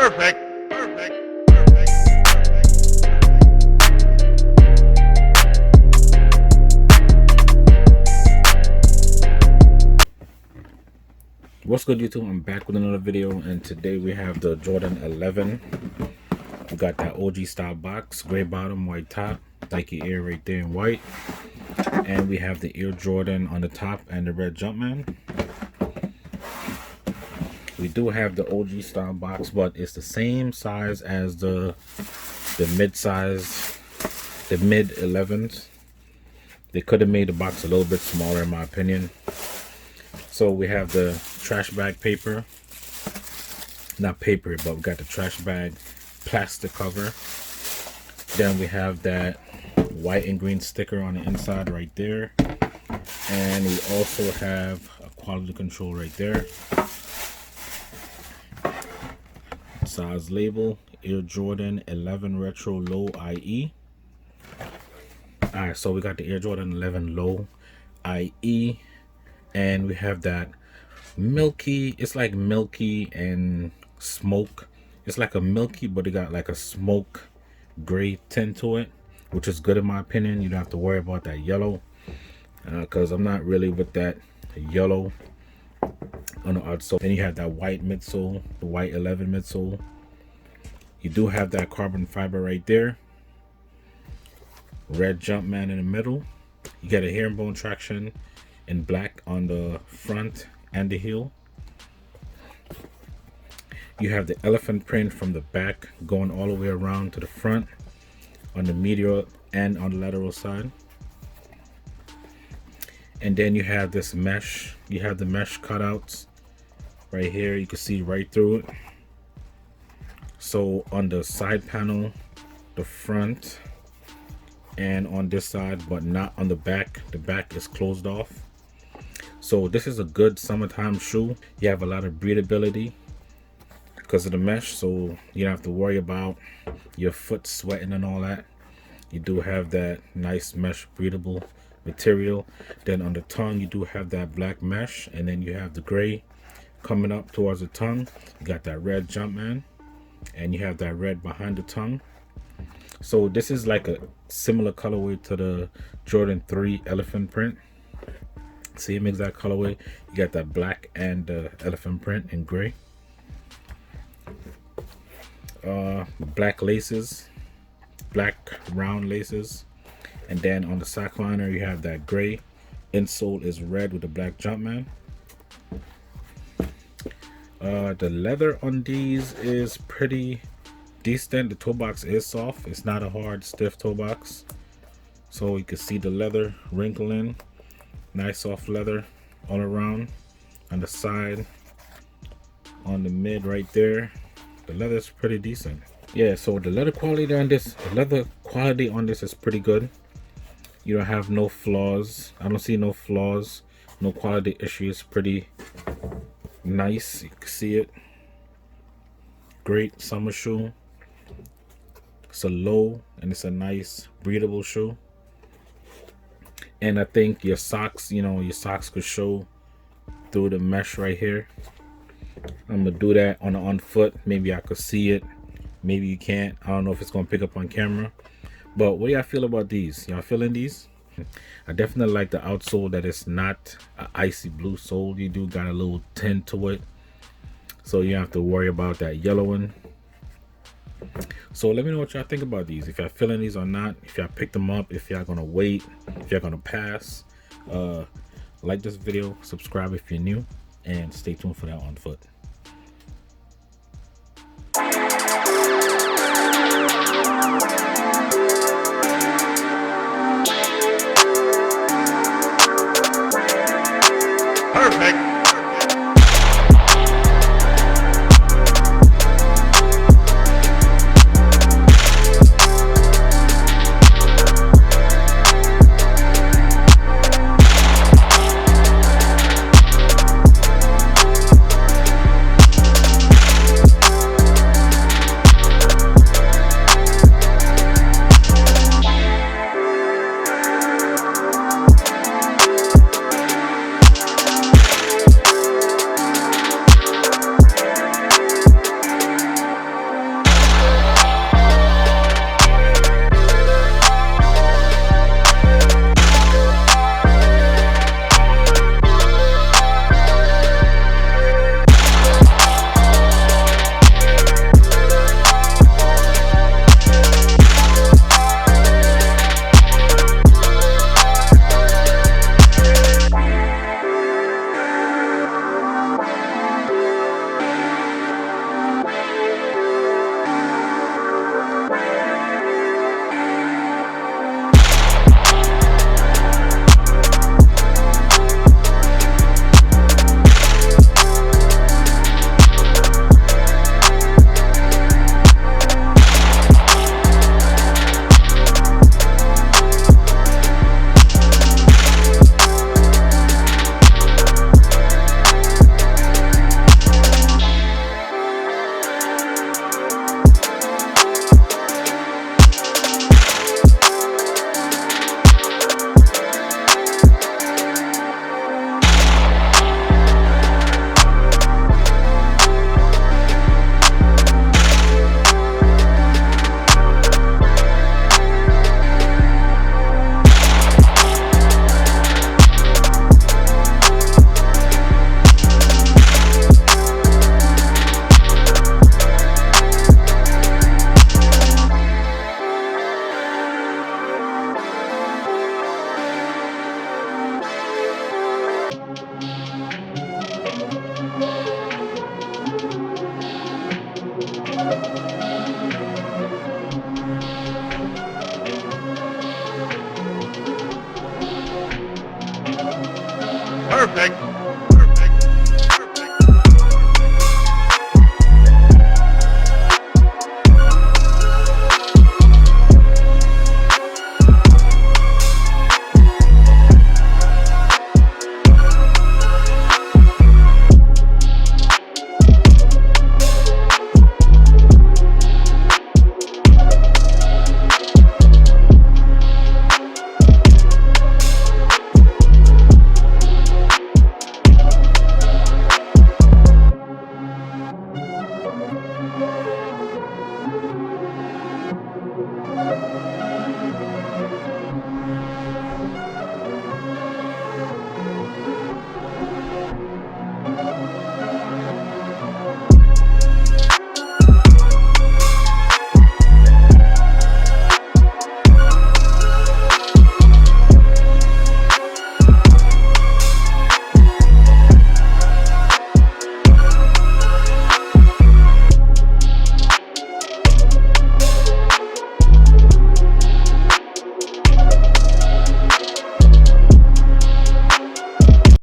Perfect. What's good, YouTube? I'm back with another video, and today we have the Jordan 11. We got that OG style box, gray bottom, white top, Nike Air right there in white, and we have the Air Jordan on the top and the red Jumpman. We do have the OG style box, but it's the same size as the mid-size, the mid 11s. They could have made the box a little bit smaller, in my opinion. So we have the trash bag paper, not paper, but we got the trash bag plastic cover. Then we have that white and green sticker on the inside right there, and we also have a quality control right there. Size label, Air Jordan 11 Retro Low IE. Alright, so we got the Air Jordan 11 Low IE, and we have that milky, it's like milky and smoke. It's like a milky, but it got like a smoke gray tint to it, which is good in my opinion. You don't have to worry about that yellow, because I'm not really with that yellow on the outsole. Then you have that white midsole, the white 11 midsole. You do have that carbon fiber right there, red Jumpman in the middle. You get a herringbone traction in black on the front and the heel. You have the elephant print from the back going all the way around to the front on the medial and on the lateral side. And then you have this mesh. You have the mesh cutouts right here. You can see right through it. So on the side panel, the front, and on this side, but not on the back. The back is closed off. So this is a good summertime shoe. You have a lot of breathability because of the mesh, so you don't have to worry about your foot sweating and all that. You do have that nice mesh breathable material. Then on the tongue, you do have that black mesh, and then you have the gray coming up towards the tongue. You got that red Jumpman, and you have that red behind the tongue. So this is like a similar colorway to the Jordan 3 elephant print. Same exact colorway. You got that black and the elephant print in gray. Black laces, black round laces, and then on the sock liner you have that gray. Insole is red with the black Jumpman. The leather on these is pretty decent. The toe box is soft. It's not a hard, stiff toe box. So you can see the leather wrinkling. Nice soft leather all around. On the side, on the mid right there, the leather is pretty decent. Yeah, so the leather quality on this, is pretty good. You don't have no flaws. I don't see no flaws, no quality issues. Pretty nice. You can see it. Great summer shoe. It's a low and it's a nice breathable shoe. And I think your socks, your socks could show through the mesh right here. I'm gonna do that on the on foot. Maybe I could see it, maybe you can't. I don't know if it's gonna pick up on camera. But what do y'all feel about these? Y'all feeling these? I definitely like the outsole, that it's not an icy blue sole. You do got a little tint to it, so you don't have to worry about that yellowing. So let me know what y'all think about these, if y'all feeling these or not, if y'all picked them up, if y'all gonna wait, if y'all gonna pass. Like this video, subscribe if you're new, and stay tuned for that on foot. Perfect.